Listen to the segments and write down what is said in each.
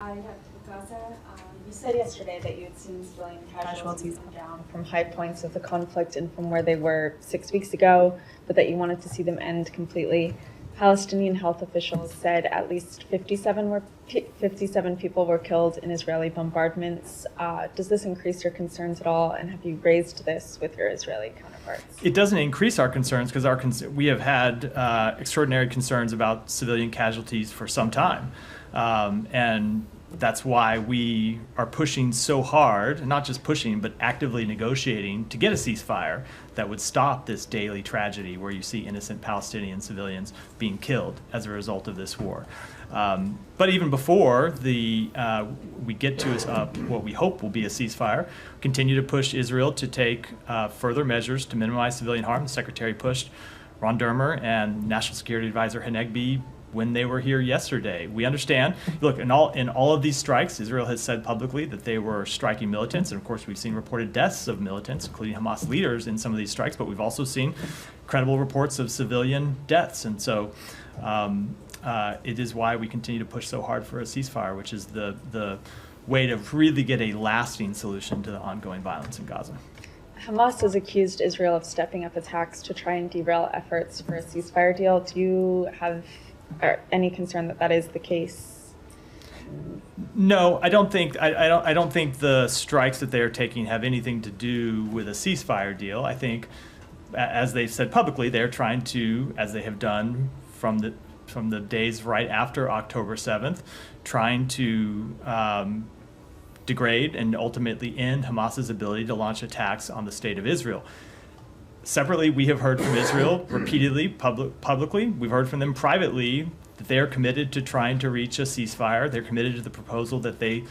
Gaza. You said yesterday that you had seen civilian casualties come down from high points of the conflict and from where they were 6 weeks ago, but that you wanted to see them end completely. Palestinian health officials said at least 57 people were killed in Israeli bombardments. Does this increase your concerns at all, and have you raised this with your Israeli counterparts? It doesn't increase our concerns because we have had extraordinary concerns about civilian casualties for some time. And that's why we are pushing so hard, not just pushing, but actively negotiating to get a ceasefire that would stop this daily tragedy where you see innocent Palestinian civilians being killed as a result of this war. But even before we get to what we hope will be a ceasefire, continue to push Israel to take further measures to minimize civilian harm. The Secretary pushed Ron Dermer and National Security Advisor Hanegbi when they were here yesterday. We understand, look, in all of these strikes, Israel has said publicly that they were striking militants, and of course we've seen reported deaths of militants, including Hamas leaders in some of these strikes, but we've also seen credible reports of civilian deaths, and so it is why we continue to push so hard for a ceasefire, which is the way to really get a lasting solution to the ongoing violence in Gaza. Hamas has accused Israel of stepping up attacks to try and derail efforts for a ceasefire deal. Do you have any concern that is the case? No, I don't think the strikes that they are taking have anything to do with a ceasefire deal. I think, as they've said publicly, they're trying to, as they have done from the days right after October 7th, trying to degrade and ultimately end Hamas's ability to launch attacks on the state of Israel. Separately, we have heard from Israel repeatedly, publicly. We've heard from them privately that they are committed to trying to reach a ceasefire. They're committed to the proposal that they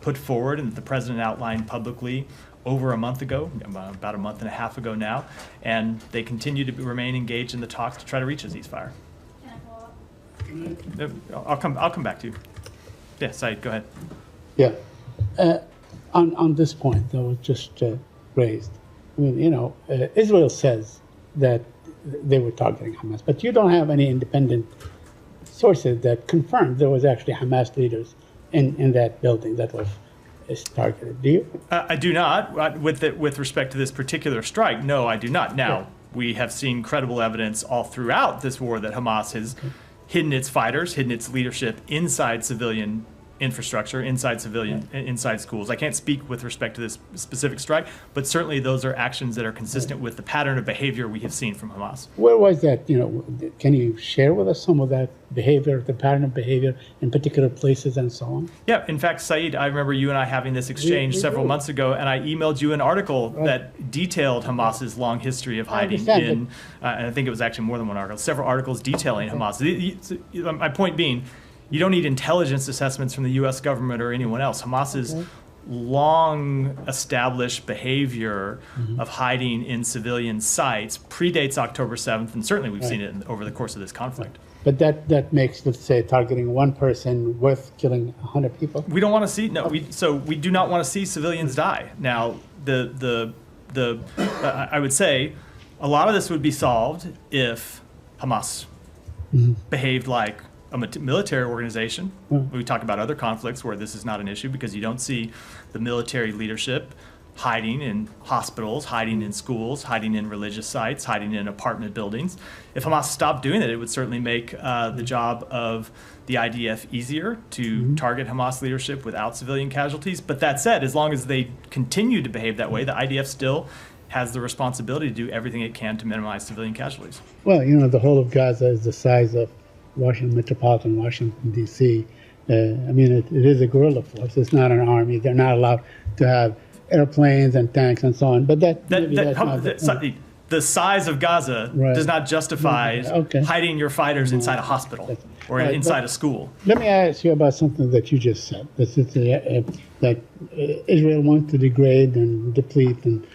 put forward and that the president outlined publicly over a month ago, about a month and a half ago now, and they continue to remain engaged in the talks to try to reach a ceasefire. I'll come back to you. Yeah, Saeed, go ahead. Yeah, on this point that was just raised. I mean, Israel says that they were targeting Hamas, but you don't have any independent sources that confirmed there was actually Hamas leaders in that building that was targeted. Do you? I do not. With respect to this particular strike, no, I do not. Now, we have seen credible evidence all throughout this war that Hamas has hidden its fighters, hidden its leadership inside civilian infrastructure, inside schools. I can't speak with respect to this specific strike, but certainly those are actions that are consistent with the pattern of behavior we have seen from Hamas. Where was that? Can you share with us some of that behavior, the pattern of behavior in particular places and so on? Yeah, in fact, Saeed, I remember you and I having this exchange several months ago, and I emailed you an article that detailed Hamas's long history of hiding and I think it was actually more than one article, several articles detailing Hamas. My point being, you don't need intelligence assessments from the U.S. government or anyone else. Hamas's long established behavior of hiding in civilian sites predates October 7th, and certainly we've seen it over the course of this conflict. But that makes, let's say, targeting one person worth killing 100 people? We don't want to see, we do not want to see civilians die. Now, I would say a lot of this would be solved if Hamas behaved like a military organization. We talk about other conflicts where this is not an issue because you don't see the military leadership hiding in hospitals, hiding in schools, hiding in religious sites, hiding in apartment buildings. If Hamas stopped doing it, it would certainly make the job of the IDF easier to target Hamas leadership without civilian casualties. But that said, as long as they continue to behave that way, the IDF still has the responsibility to do everything it can to minimize civilian casualties. Well, the whole of Gaza is the size of Washington, D.C. It is a guerrilla force. It's not an army. They're not allowed to have airplanes and tanks and so on. But the size of Gaza does not justify hiding your fighters inside a hospital or inside a school. Let me ask you about something that you just said. This is that Israel wants to degrade and deplete and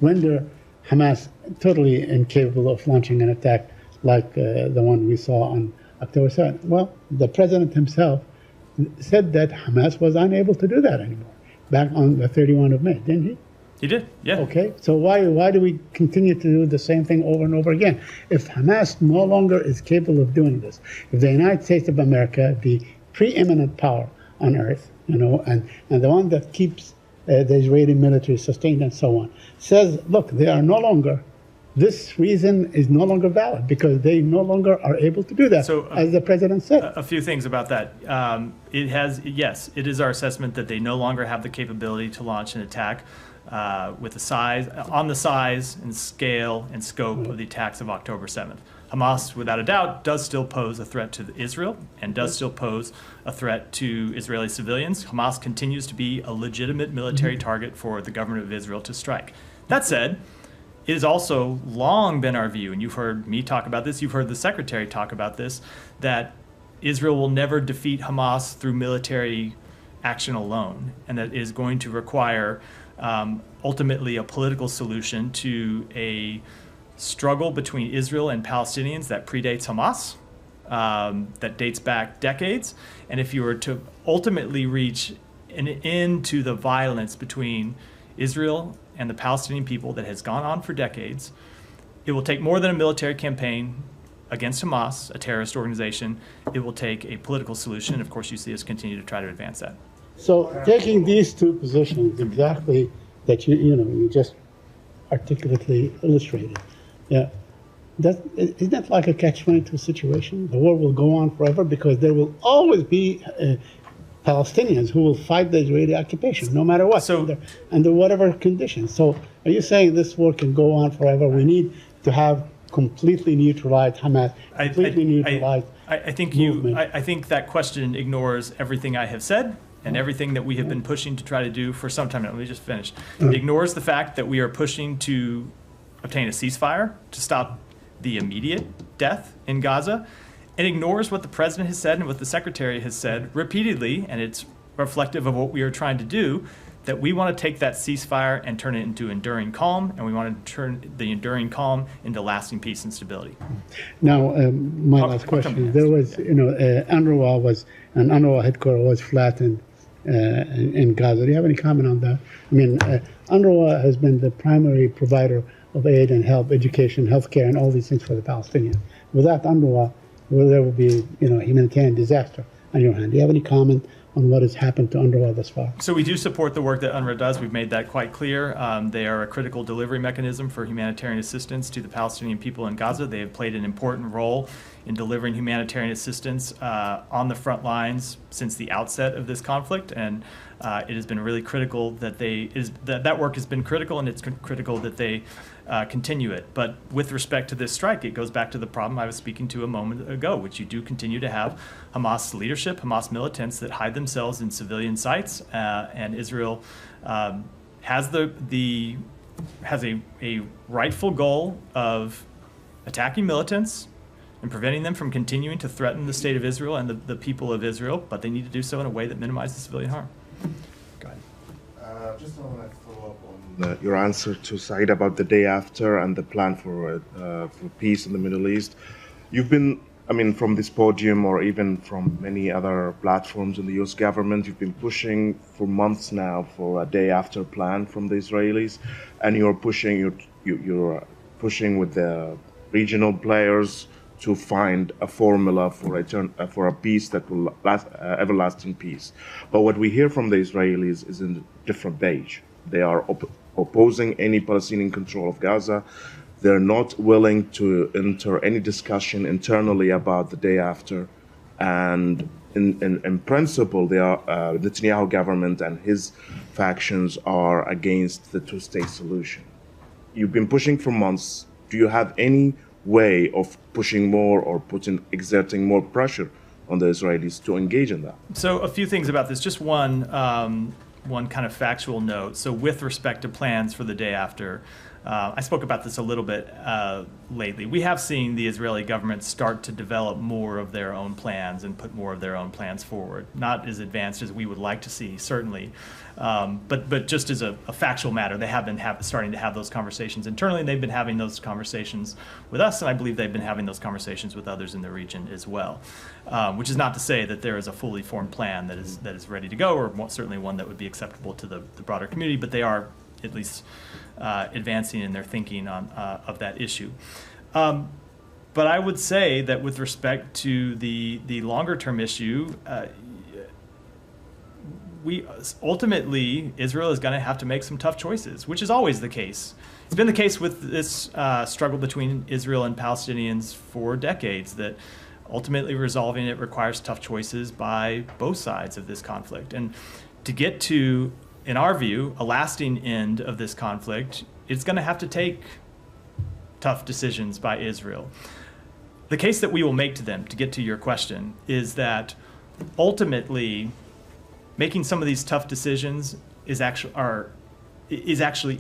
render Hamas totally incapable of launching an attack like the one we saw on October 7th. Well, the president himself said that Hamas was unable to do that anymore back on the 31 of May, didn't he? He did, yeah. Okay, so why do we continue to do the same thing over and over again? If Hamas no longer is capable of doing this, if the United States of America, the preeminent power on earth, and the one that keeps the Israeli military sustained and so on, says, look, they are no longer, this reason is no longer valid because they no longer are able to do that, So, as the president said. A few things about that. Yes, it is our assessment that they no longer have the capability to launch an attack with the size and scale and scope of the attacks of October 7th. Hamas, without a doubt, does still pose a threat to Israel and does still pose a threat to Israeli civilians. Hamas continues to be a legitimate military target for the government of Israel to strike. That said, it has also long been our view, and you've heard me talk about this, you've heard the Secretary talk about this, that Israel will never defeat Hamas through military action alone, and that is going to require ultimately a political solution to a struggle between Israel and Palestinians that predates Hamas, that dates back decades. And if you were to ultimately reach an end to the violence between Israel and the Palestinian people that has gone on for decades, it will take more than a military campaign against Hamas, a terrorist organization. It will take a political solution. And of course, you see us continue to try to advance that. So taking these two positions exactly that you just articulately illustrated, yeah, isn't that like a catch-22 situation? The war will go on forever because there will always be Palestinians who will fight the Israeli occupation, no matter what, under whatever conditions. So are you saying this war can go on forever? We need to have completely neutralized Hamas, completely neutralized movement. I think that question ignores everything I have said and everything that we have been pushing to try to do for some time now. Let me just finish. It ignores the fact that we are pushing to obtain a ceasefire to stop the immediate death in Gaza. It ignores what the president has said and what the secretary has said repeatedly, and it's reflective of what we are trying to do, that we want to take that ceasefire and turn it into enduring calm, and we want to turn the enduring calm into lasting peace and stability. Now, my last question. There was, UNRWA headquarters was flattened in Gaza. Do you have any comment on that? I mean, UNRWA has been the primary provider of aid and help, education, healthcare, and all these things for the Palestinians. Without UNRWA, there will be, a humanitarian disaster on your hand. Do you have any comment on what has happened to UNRWA thus far? So we do support the work that UNRWA does. We've made that quite clear. They are a critical delivery mechanism for humanitarian assistance to the Palestinian people in Gaza. They have played an important role in delivering humanitarian assistance on the front lines since the outset of this conflict, and it has been really critical that that work has been critical, and it's critical that they continue it. But with respect to this strike, it goes back to the problem I was speaking to a moment ago, which you do continue to have Hamas leadership, Hamas militants that hide themselves in civilian sites, and Israel has a rightful goal of attacking militants and preventing them from continuing to threaten the state of Israel and the people of Israel, but they need to do so in a way that minimizes civilian harm. Go ahead. Just want to follow up on your answer to Said about the day after and the plan for peace in the Middle East. You've been, from this podium or even from many other platforms in the U.S. government, you've been pushing for months now for a day after plan from the Israelis, and you're pushing with the regional players to find a formula for a peace that will last, everlasting peace. But what we hear from the Israelis is in a different page. They are opposing any Palestinian control of Gaza. They're not willing to enter any discussion internally about the day after. And in principle, the Netanyahu government and his factions are against the two-state solution. You've been pushing for months. Do you have any way of pushing more or exerting more pressure on the Israelis to engage in that? So a few things about this. Just one kind of factual note. So with respect to plans for the day after, I spoke about this a little bit lately. We have seen the Israeli government start to develop more of their own plans and put more of their own plans forward. Not as advanced as we would like to see, certainly, but just as a factual matter, they have been starting to have those conversations internally, and they've been having those conversations with us, and I believe they've been having those conversations with others in the region as well, which is not to say that there is a fully formed plan that is ready to go, or certainly one that would be acceptable to the broader community, but they are at least advancing in their thinking of that issue. But I would say that with respect to the longer term issue, we ultimately, Israel is going to have to make some tough choices, which is always the case. It's been the case with this struggle between Israel and Palestinians for decades, that ultimately resolving it requires tough choices by both sides of this conflict. And to get to, in our view, a lasting end of this conflict, it's going to have to take tough decisions by Israel. The case that we will make to them, to get to your question, is that ultimately making some of these tough decisions is actually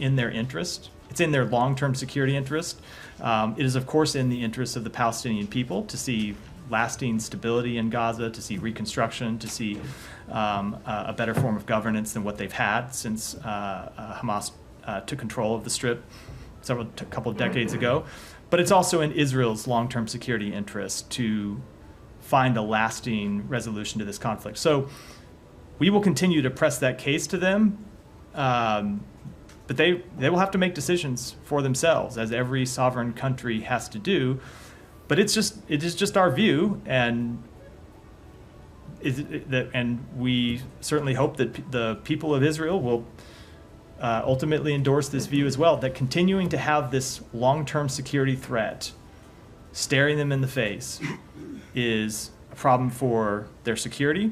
in their interest. It's in their long-term security interest. It is, of course, in the interest of the Palestinian people to see lasting stability in Gaza, to see reconstruction, to see a better form of governance than what they've had since Hamas took control of the Strip a couple of decades ago. But it's also in Israel's long-term security interest to find a lasting resolution to this conflict. So we will continue to press that case to them, but they will have to make decisions for themselves, as every sovereign country has to do. But it is just our view, and we certainly hope that the people of Israel will ultimately endorse this view as well, that continuing to have this long-term security threat staring them in the face is a problem for their security,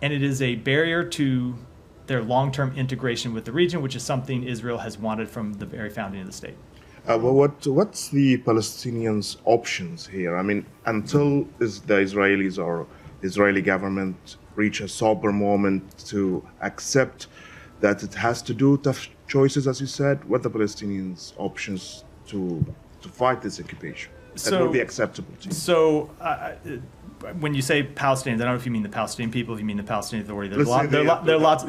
and it is a barrier to their long-term integration with the region, which is something Israel has wanted from the very founding of the state. What's the Palestinians' options here? I mean, until the Israelis or the Israeli government reach a sober moment to accept that it has to do tough choices, as you said, what are the Palestinians' options to fight this occupation that would be acceptable to you? So when you say Palestinians, I don't know if you mean the Palestinian people, if you mean the Palestinian Authority. There are lots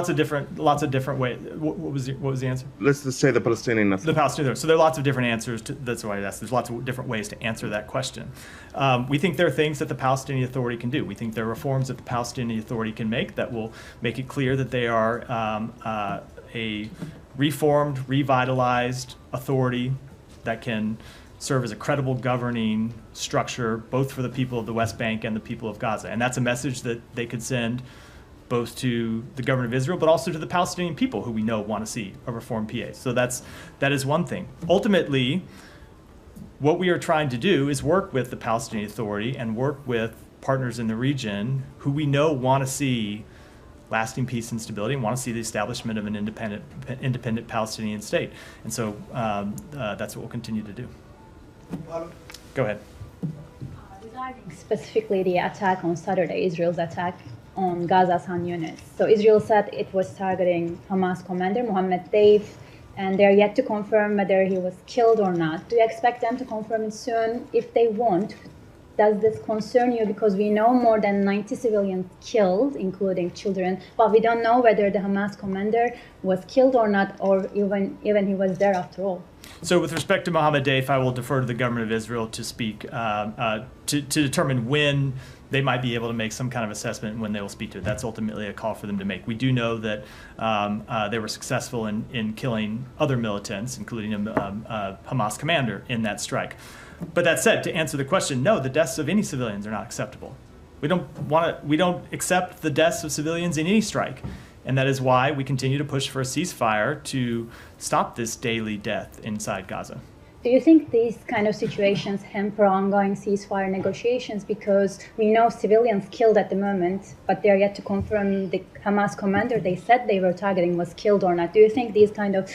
of different ways. What was the answer? Let's just say the Palestinian Authority. The Palestinian Authority. So there are lots of different answers. That's why I asked. There's lots of different ways to answer that question. We think there are things that the Palestinian Authority can do. We think there are reforms that the Palestinian Authority can make that will make it clear that they are a reformed, revitalized authority that can serve as a credible governing structure, both for the people of the West Bank and the people of Gaza. And that's a message that they could send both to the government of Israel, but also to the Palestinian people, who we know want to see a reformed PA. So that is one thing. Ultimately, what we are trying to do is work with the Palestinian Authority and work with partners in the region who we know want to see lasting peace and stability and want to see the establishment of an independent Palestinian state. And so that's what we'll continue to do. Go ahead. Regarding specifically the attack on Saturday, Israel's attack on Gaza's Khan Yunis. So Israel said it was targeting Hamas commander Mohammed Deif, and they're yet to confirm whether he was killed or not. Do you expect them to confirm it soon? If they won't, does this concern you? Because we know more than 90 civilians killed, including children, but we don't know whether the Hamas commander was killed or not, or even he was there after all. So with respect to Mohammed Deif, I will defer to the government of Israel to speak, to determine when they might be able to make some kind of assessment and when they will speak to it. That's ultimately a call for them to make. We do know that they were successful in killing other militants, including a Hamas commander in that strike. But that said, to answer the question, no, the deaths of any civilians are not acceptable. We don't accept the deaths of civilians in any strike. And that is why we continue to push for a ceasefire to stop this daily death inside Gaza. Do you think these kind of situations hamper ongoing ceasefire negotiations? Because we know civilians killed at the moment, but they're yet to confirm the Hamas commander they said they were targeting was killed or not. Do you think these kind of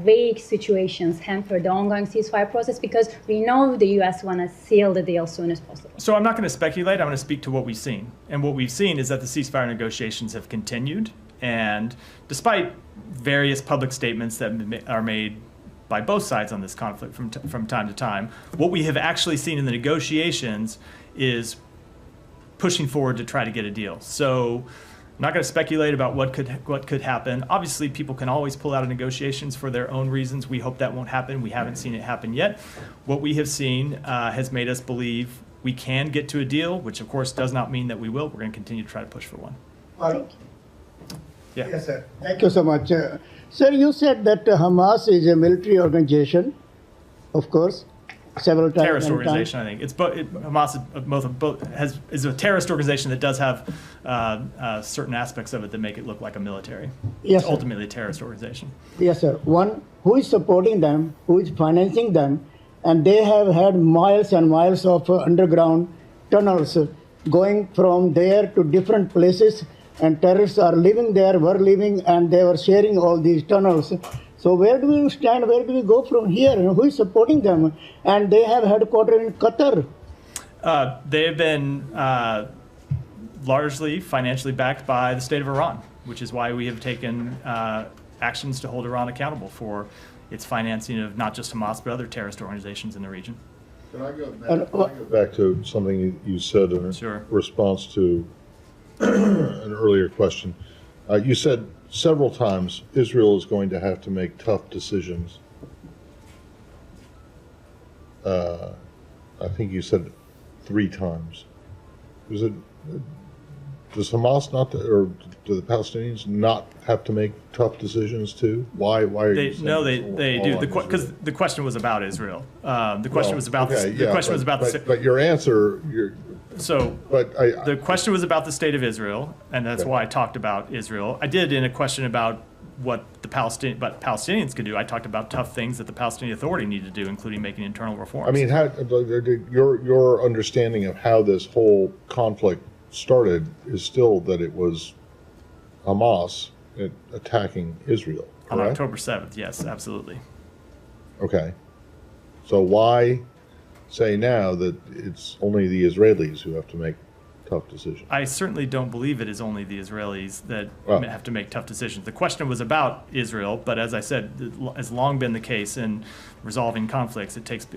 vague situations hamper the ongoing ceasefire process? Because we know the U.S. want to seal the deal as soon as possible. So I'm not going to speculate. I'm going to speak to what we've seen. And what we've seen is that the ceasefire negotiations have continued. And despite various public statements that are made by both sides on this conflict from time to time, what we have actually seen in the negotiations is pushing forward to try to get a deal. So I'm not going to speculate about what could happen. Obviously, people can always pull out of negotiations for their own reasons. We hope that won't happen. We haven't seen it happen yet. What we have seen has made us believe we can get to a deal, which of course does not mean that we will. We're going to continue to try to push for one. Thank you. Yeah. Yes, sir. Thank you so much. Sir, you said that Hamas is a military organization, of course, several times. Terrorist organization, I think. It's Hamas is a terrorist organization that does have certain aspects of it that make it look like a military. Yes, it's ultimately a terrorist organization. Yes, sir. One, who is supporting them, who is financing them, and they have had miles and miles of underground tunnels going from there to different places, and terrorists are living there, were living, and they were sharing all these tunnels. So where do we stand? Where do we go from here? Who is supporting them? And they have headquarters in Qatar. They have been largely financially backed by the state of Iran, which is why we have taken actions to hold Iran accountable for its financing of not just Hamas, but other terrorist organizations in the region. Can I go back to something you said in response to an earlier question? You said several times Israel is going to have to make tough decisions. I think you said 3 times. Does Hamas not, or do the Palestinians not have to make tough decisions too? Why are you saying no, they do, because the question was about Israel. The question was about but your answer, the question was about the state of Israel, and that's why I talked about Israel. I did in a question about what Palestinians could do. I talked about tough things that the Palestinian Authority need to do, including making internal reforms. I mean, your understanding of how this whole conflict started is still that it was Hamas attacking Israel, correct? On October 7th, yes, absolutely. Okay. So why say now that it's only the Israelis who have to make tough decisions? I certainly don't believe it is only the Israelis that have to make tough decisions. The question was about Israel, but as I said, it has long been the case in resolving conflicts. It takes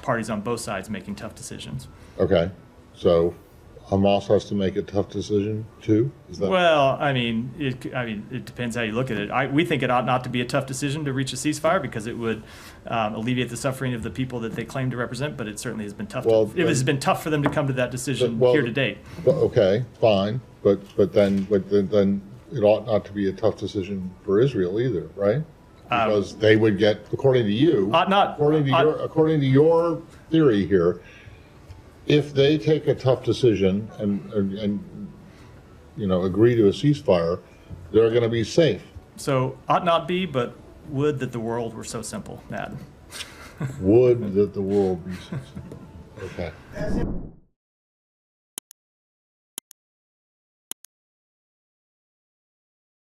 parties on both sides making tough decisions. Okay. So Hamas has to make a tough decision too? Well, I mean, it depends how you look at it. We think it ought not to be a tough decision to reach a ceasefire because it would alleviate the suffering of the people that they claim to represent. But it certainly has been tough. It has been tough for them to come to that decision here to date. Okay, fine, but then it ought not to be a tough decision for Israel either, right? Because they would get, according to you, according to your theory here, if they take a tough decision and agree to a ceasefire, they're going to be safe. So ought not be, but would that the world were so simple, Matt. Would that the world be so simple. Okay.